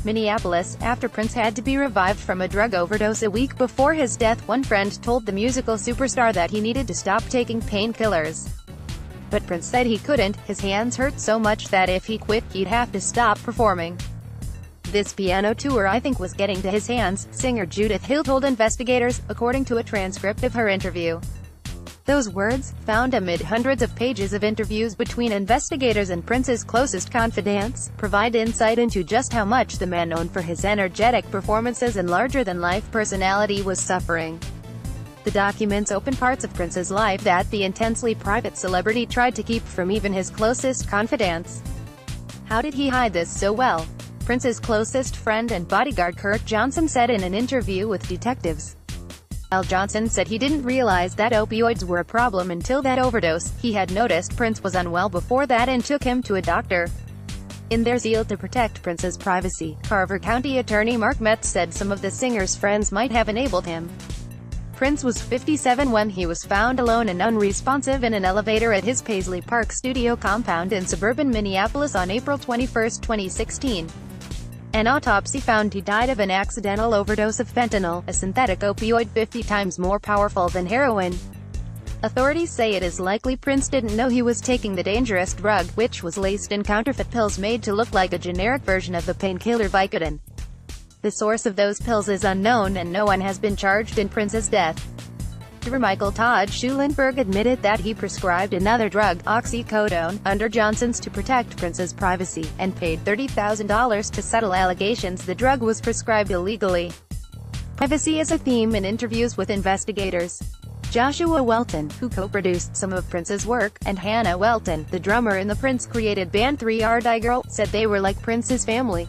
Minneapolis. After Prince had to be revived from a drug overdose a week before his death, one friend told the musical superstar that he needed to stop taking painkillers. But Prince said he couldn't. His hands hurt so much that if he quit, he'd have to stop performing. This piano tour I think was getting to his hands, singer Judith Hill told investigators, according to a transcript of her interview. Those words, found amid hundreds of pages of interviews between investigators and Prince's closest confidants, provide insight into just how much the man known for his energetic performances and larger-than-life personality was suffering. The documents open parts of Prince's life that the intensely private celebrity tried to keep from even his closest confidants. How did he hide this so well? Prince's closest friend and bodyguard Kurt Johnson said in an interview with detectives. While Johnson said he didn't realize that opioids were a problem until that overdose, he had noticed Prince was unwell before that and took him to a doctor. In their zeal to protect Prince's privacy, Carver County Attorney Mark Metz said some of the singer's friends might have enabled him. Prince was 57 when he was found alone and unresponsive in an elevator at his Paisley Park studio compound in suburban Minneapolis on April 21, 2016. An autopsy found he died of an accidental overdose of fentanyl, a synthetic opioid 50 times more powerful than heroin. Authorities say it is likely Prince didn't know he was taking the dangerous drug, which was laced in counterfeit pills made to look like a generic version of the painkiller Vicodin. The source of those pills is unknown and no one has been charged in Prince's death. Dr. Michael Todd Schulenberg admitted that he prescribed another drug, oxycodone, under Johnson's to protect Prince's privacy, and paid $30,000 to settle allegations the drug was prescribed illegally. Privacy is a theme in interviews with investigators. Joshua Welton, who co-produced some of Prince's work, and Hannah Welton, the drummer in the Prince-created band 3RD Girl, said they were like Prince's family.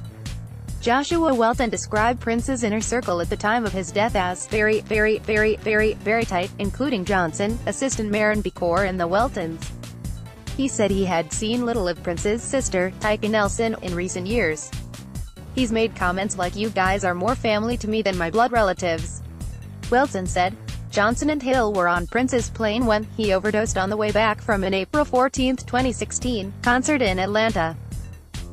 Joshua Welton described Prince's inner circle at the time of his death as very tight, including Johnson, assistant Maren Becor and the Weltons. He said he had seen little of Prince's sister, Tyka Nelson, in recent years. He's made comments like "You guys are more family to me than my blood relatives." Welton said. Johnson and Hill were on Prince's plane when he overdosed on the way back from an April 14, 2016, concert in Atlanta.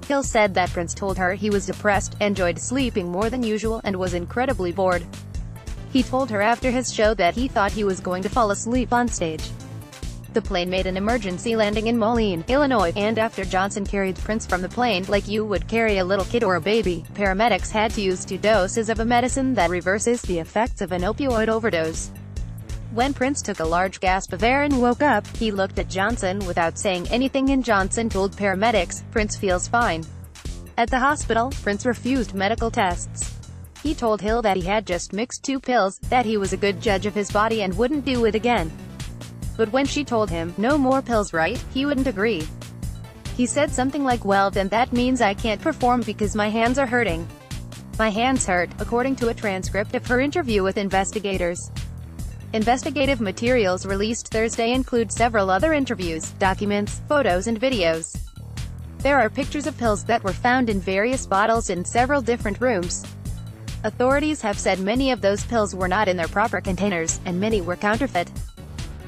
Hill said that Prince told her he was depressed, enjoyed sleeping more than usual, and was incredibly bored. He told her after his show that he thought he was going to fall asleep on stage. The plane made an emergency landing in Moline, Illinois, and after Johnson carried Prince from the plane, like you would carry a little kid or a baby, paramedics had to use 2 doses of a medicine that reverses the effects of an opioid overdose. When Prince took a large gasp of air and woke up, he looked at Johnson without saying anything and Johnson told paramedics, "Prince feels fine." At the hospital, Prince refused medical tests. He told Hill that he had just mixed 2 pills, that he was a good judge of his body and wouldn't do it again. But when she told him, "No more pills, right?" he wouldn't agree. He said something like, "Well, then that means I can't perform because my hands are hurting." "My hands hurt," according to a transcript of her interview with investigators. Investigative materials released Thursday include several other interviews, documents, photos and videos. There are pictures of pills that were found in various bottles in several different rooms. Authorities have said many of those pills were not in their proper containers, and many were counterfeit.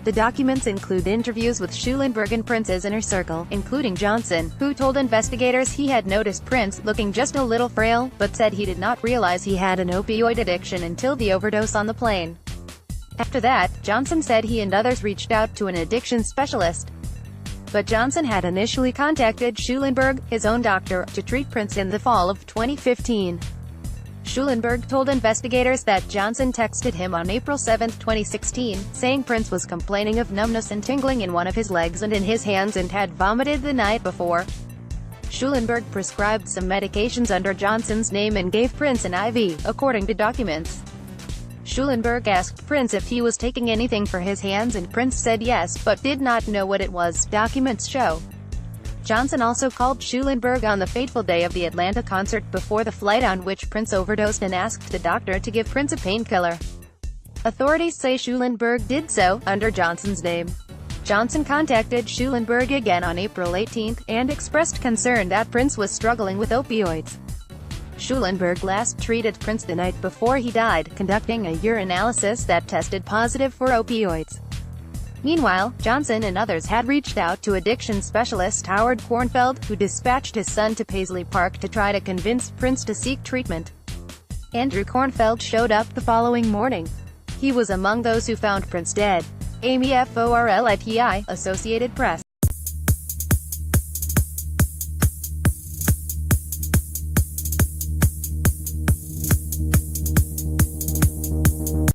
The documents include interviews with Schulenberg and Prince's inner circle, including Johnson, who told investigators he had noticed Prince looking just a little frail, but said he did not realize he had an opioid addiction until the overdose on the plane. After that, Johnson said he and others reached out to an addiction specialist. But Johnson had initially contacted Schulenberg, his own doctor, to treat Prince in the fall of 2015. Schulenberg told investigators that Johnson texted him on April 7, 2016, saying Prince was complaining of numbness and tingling in one of his legs and in his hands and had vomited the night before. Schulenberg prescribed some medications under Johnson's name and gave Prince an IV, according to documents. Schulenberg asked Prince if he was taking anything for his hands and Prince said yes, but did not know what it was, documents show. Johnson also called Schulenberg on the fateful day of the Atlanta concert before the flight on which Prince overdosed and asked the doctor to give Prince a painkiller. Authorities say Schulenberg did so, under Johnson's name. Johnson contacted Schulenberg again on April 18, and expressed concern that Prince was struggling with opioids. Schulenberg last treated Prince the night before he died, conducting a urinalysis that tested positive for opioids. Meanwhile, Johnson and others had reached out to addiction specialist Howard Kornfeld, who dispatched his son to Paisley Park to try to convince Prince to seek treatment. Andrew Kornfeld showed up the following morning. He was among those who found Prince dead. AMIFORLIPI, Associated Press.